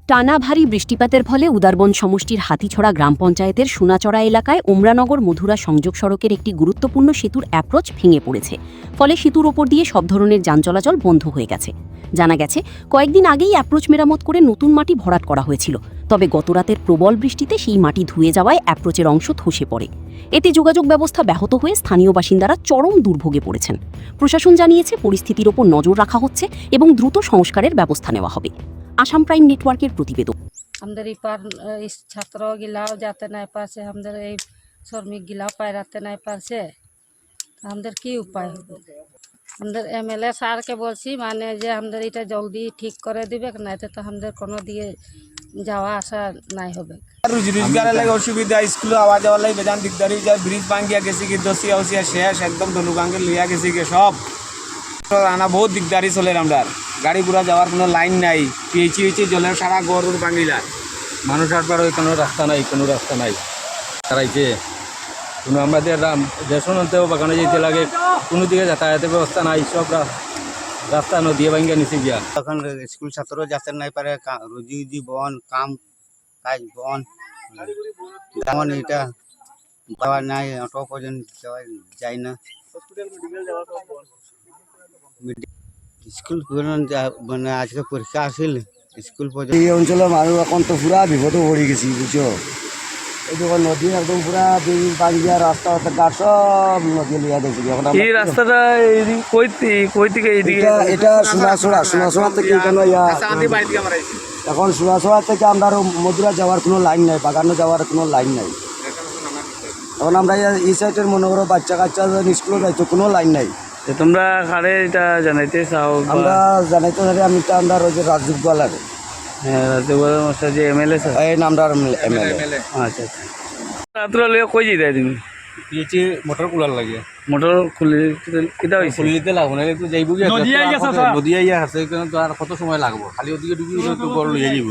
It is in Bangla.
টানা ভারী বৃষ্টিপাতের ফলে উদারবন সমষ্টির হাতিছড়া গ্রাম পঞ্চায়েতের সোনাচড়া এলাকায় ওমরানগর মধুরা সংযোগ সড়কের একটি গুরুত্বপূর্ণ সেতুর অ্যাপ্রোচ ভেঙে পড়েছে। ফলে সেতুর ওপর দিয়ে সব ধরনের যান চলাচল বন্ধ হয়ে গেছে। জানা গেছে, কয়েকদিন আগেই অ্যাপ্রোচ মেরামত করে নতুন মাটি ভরাট করা হয়েছিল। তবে গতরাতের প্রবল বৃষ্টিতে সেই মাটি ধুয়ে যাওয়ায় অ্যাপ্রোচের অংশ ধসে পড়ে। এতে যোগাযোগ ব্যবস্থা ব্যাহত হয়ে স্থানীয় বাসিন্দারা চরম দুর্ভোগে পড়েছেন। প্রশাসন জানিয়েছে, পরিস্থিতির ওপর নজর রাখা হচ্ছে এবং দ্রুত সংস্কারের ব্যবস্থা নেওয়া হবে। আসাম প্রাইম নেটওয়ার্কের প্রতিবেদন। আমাদের এই পার ছাত্র গিলাও যাতে নাই পারছে, আমাদের এই শ্রমিক গিলাও পায়রাতে নাই পারছে, আমাদের কি উপায় হবে? আমাদের এমএলএ স্যারকে বলছি মানে যে আমাদের এটা জলদি ঠিক করে দিবে, না এতে তো আমাদের কোনো দিয়ে যাওয়া আসা নাই হবে। রোজগারের লাগে অসুবিধা, স্কুলে আওয়া যাওয়ার লাগে বেজান দিকদারি যায়। ব্রিজ ভাঙ্গিয়া গেছে কি দশিয়া উসিয়া শেষ একদম ধনুকাঙ্গে লইয়া গেছে কি সব আনা বহুত দিকদারি চলে। আমরা গাড়ি ঘোড়া যাওয়ার কোনো লাইন নাই, পিএইচি হয়েছে জলের সারা গড় ভাঙিলা। মানুষ আসবার ওই কোনো রাস্তা নাই তারাইছে কোনো আমাদের দেশনতেও বাগানে যেতে লাগে, কোনো দিকে যাতায়াতের ব্যবস্থা নাই, সব রাস্তা নদী ভাঙ্গিয়া নিচে গিয়া। এখন স্কুল ছাত্র যাতে নাই পারে, রুজি বন কাম কাজ বন, তেমন এটা যাওয়া নাই, অটো পর্যন্ত যাওয়া যায় না। স্কুল মানে আজকে পরীক্ষা আসিল, স্কুল পর্যন্ত এই অঞ্চলের মানুষ এখন তো পুরা বিপদে পড়ে গেছি, বুঝছো? এই যখন নদী একদম পুরা বাড়িয়া রাস্তা ঘাট সব নদী লিয়া দিয়েছে। এই রাস্তাটা কই থেকে এইদিকে? এটা সোনাছড়া থেকে এখানে এখন সোনাছড়া থেকে আমরা মধুরা যাওয়ার কোনো লাইন নাই, বাগানো যাওয়ার কোনো লাইন নাই। এখন আমরা এই সাইডের মনে করো বাচ্চা কাচ্চা স্কুলে যাইতো, কোনো লাইন নাই। তোমরা কারে এটা জানাইতে চাও? আমরা জানাইতে চাই আমি আমরা রয়েছে রাজীব গোয়ালার, হ্যাঁ, রাজগোপালের মশাই যে এমএলএ স্যার, এই নামটা এমএলএ। আচ্ছা রাত্রে লিয়ে কই যাই তুমি? পিএইচি মোটর কুলার লাগে, মোটর খুলি কিটা হয়েছে? খুলিতে লাগবো না, একটু যাইব নদী আইয়া আছে কিন্তু আর কত সময় লাগবো, খালি ওদিকে ডুবি গড় লইয়া যাইব।